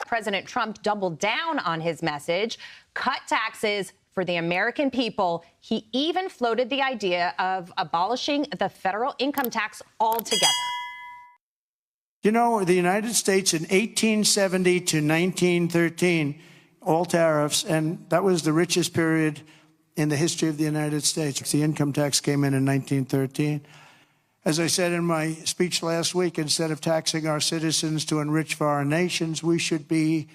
President Trump doubled down on his message, cut taxes for the American people. He even floated the idea of abolishing the federal income tax altogether. You know, the United States in 1870 to 1913, all tariffs, and that was the richest period in the history of the United States. The income tax came in 1913. As I said in my speech last week, instead of taxing our citizens to enrich foreign nations, we should be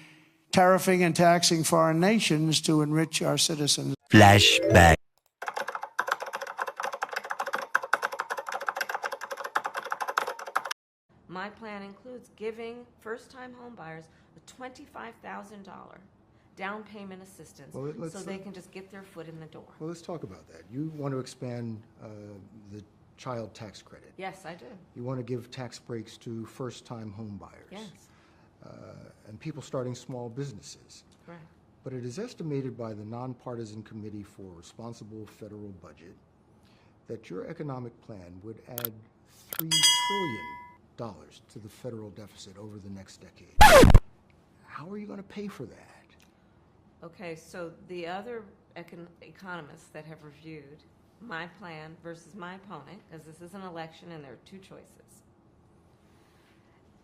tariffing and taxing foreign nations to enrich our citizens. Flashback. My plan includes giving first-time homebuyers a $25,000 down payment assistance so they can just get their foot in the door. Well, let's talk about that. You want to expand the child tax credit. Yes, I do. You want to give tax breaks to first-time home buyers. Yes. And people starting small businesses. Right. But it is estimated by the Nonpartisan Committee for Responsible Federal Budget that your economic plan would add $3 trillion to the federal deficit over the next decade. How are you going to pay for that? Okay, so the other economists that have reviewed my plan versus my opponent, because this is an election and there are two choices.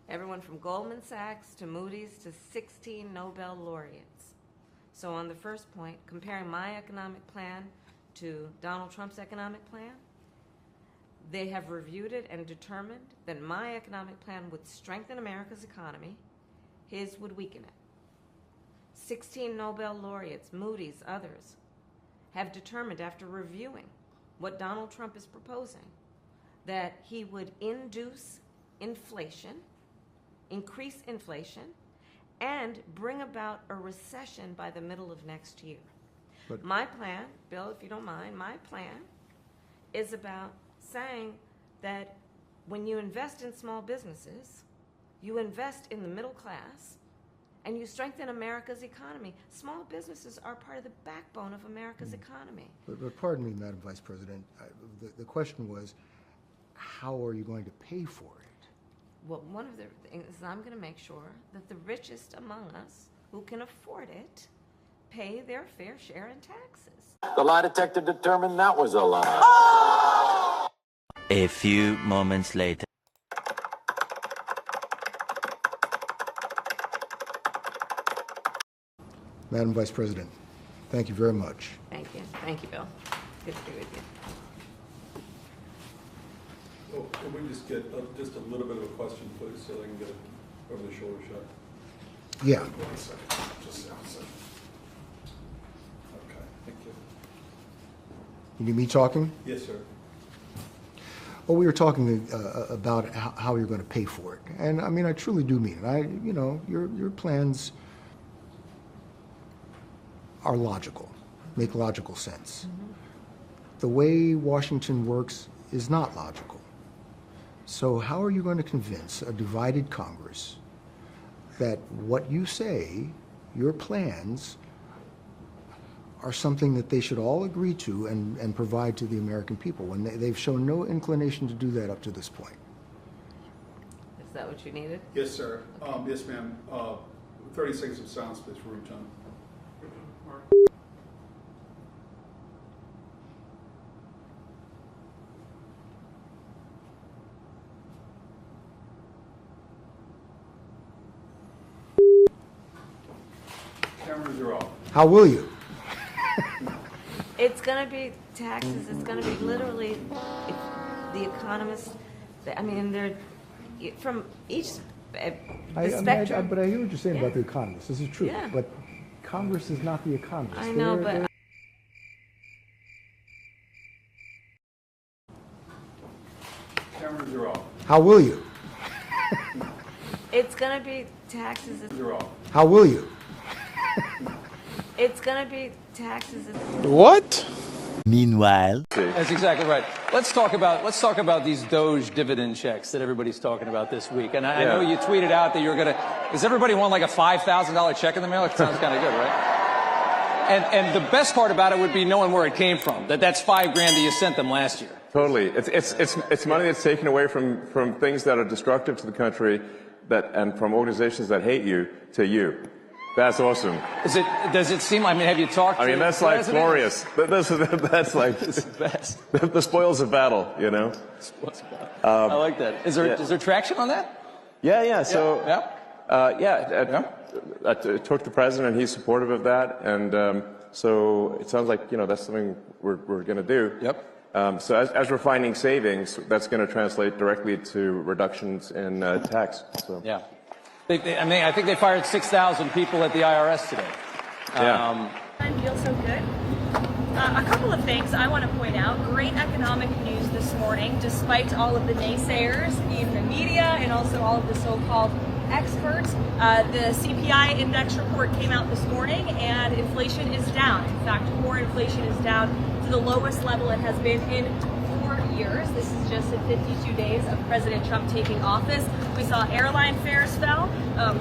Everyone from Goldman Sachs to Moody's to 16 Nobel laureates. So on the first point, comparing my economic plan to Donald Trump's economic plan, they have reviewed it and determined that my economic plan would strengthen America's economy, his would weaken it. 16 Nobel laureates, Moody's, others, have determined after reviewing what Donald Trump is proposing that he would induce inflation, increase inflation, and bring about a recession by the middle of next year. But my plan, Bill, if you don't mind, my plan is about saying that when you invest in small businesses, you invest in the middle class, and you strengthen America's economy. Small businesses are part of the backbone of America's economy. But pardon me, Madam Vice President, the question was, how are you going to pay for it? Well, one of the things is I'm going to make sure that the richest among us who can afford it pay their fair share in taxes. The lie detector determined that was a lie. A few moments later. Madam Vice President, thank you very much. Thank you. Thank you, Bill. Good to be with you. Well, can we just get just a little bit of a question, please, so I can get over the shoulder shot? Yeah. 1 second. Just 1 second. Okay, thank you. You need me talking? Yes, sir. Well, we were talking about how you're going to pay for it. And I mean, I truly do mean it. You know, your plans are logical, make logical sense. Mm-hmm. The way Washington works is not logical. So how are you going to convince a divided Congress that what you say, your plans, are something that they should all agree to and provide to the American people when they've shown no inclination to do that up to this point? Is that what you needed? Yes, sir. Okay. Yes, ma'am. 30 seconds of silence, please, for room time. Cameras are off. How will you? It's going to be taxes. It's going to be literally the economists. I mean, they're from each spectrum. But I hear what you're saying about the economists. This is true. Yeah. But Congress is not the economists. I know, but Cameras are off. how will you? it's going to be taxes. You're off. How will you? It's going to be taxes. What? Meanwhile, That's exactly right. Let's talk about these Doge dividend checks that everybody's talking about this week. And I know you tweeted out that you're going to. Does everybody want like a $5,000 check in the mail? It sounds kind of good, right? And the best part about it would be knowing where it came from. That's $5,000 that you sent them last year. Totally. It's money that's taken away from things that are destructive to the country and from organizations that hate you to you. That's awesome. Does it seem? I mean, have you talked? I mean, that's like glorious. That's like it's the best. The spoils of battle, you know. I like that. Is there traction on that? Yeah. So I talked to the president, and he's supportive of that, and so it sounds like that's something we're going to do. Yep. So as we're finding savings, that's going to translate directly to reductions in tax. So. Yeah. I think they fired 6,000 people at the IRS today. Yeah. I feel so good. A couple of things I want to point out. Great economic news this morning, despite all of the naysayers in the media and also all of the so-called experts. The CPI index report came out this morning, and inflation is down. In fact, core inflation is down to the lowest level it has been in 4 years. This is just in 52 days of President Trump taking office. We saw airline fares fell.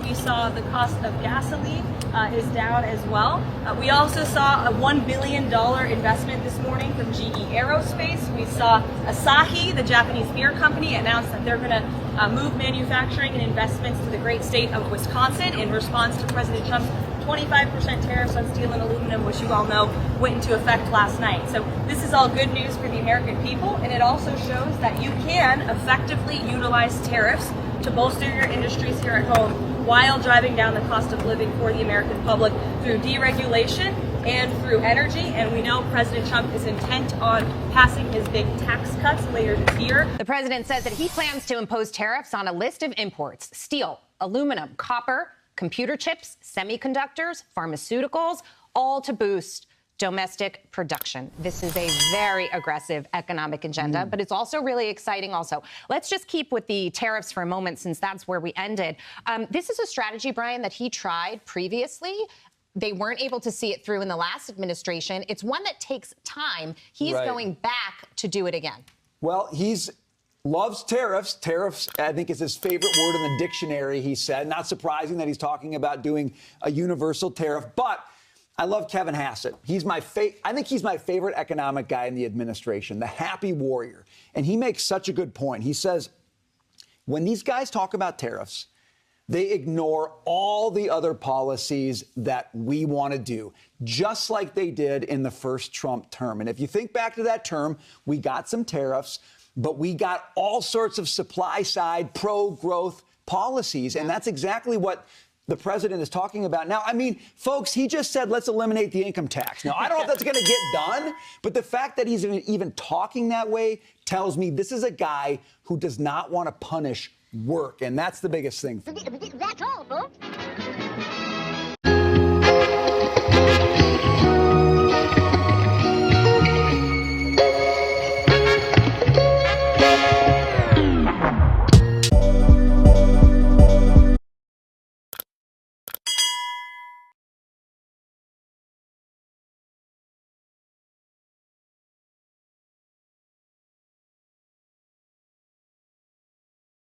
We saw the cost of gasoline is down as well. We also saw a $1 billion investment this morning from GE Aerospace. We saw Asahi, the Japanese beer company, announce that they're going to move manufacturing and investments to the great state of Wisconsin in response to President Trump's 25% tariffs on steel and aluminum, which you all know went into effect last night. So this is all good news for the American people, and it also shows that you can effectively utilize tariffs to bolster your industries here at home while driving down the cost of living for the American public through deregulation and through energy. And we know President Trump is intent on passing his big tax cuts later this year. The president says that he plans to impose tariffs on a list of imports: steel, aluminum, copper, computer chips, semiconductors, pharmaceuticals, all to boost domestic production. This is a very aggressive economic agenda, but it's also really exciting also. Let's just keep with the tariffs for a moment, since that's where we ended. This is a strategy, Brian, that he tried previously. They weren't able to see it through in the last administration. It's one that takes time. He's going back to do it again. Well, loves tariffs. Tariffs, I think, is his favorite word in the dictionary, he said. Not surprising that he's talking about doing a universal tariff. But I love Kevin Hassett. I think he's my favorite economic guy in the administration, the happy warrior. And he makes such a good point. He says, when these guys talk about tariffs, they ignore all the other policies that we want to do, just like they did in the first Trump term. And if you think back to that term, we got some tariffs, but we got all sorts of supply-side pro-growth policies. And that's exactly what the president is talking about now. I mean, folks, he just said, let's eliminate the income tax. Now, I don't know if that's going to get done, but the fact that he's even talking that way tells me this is a guy who does not want to punish work. And that's the biggest thing for me. That's all, folks.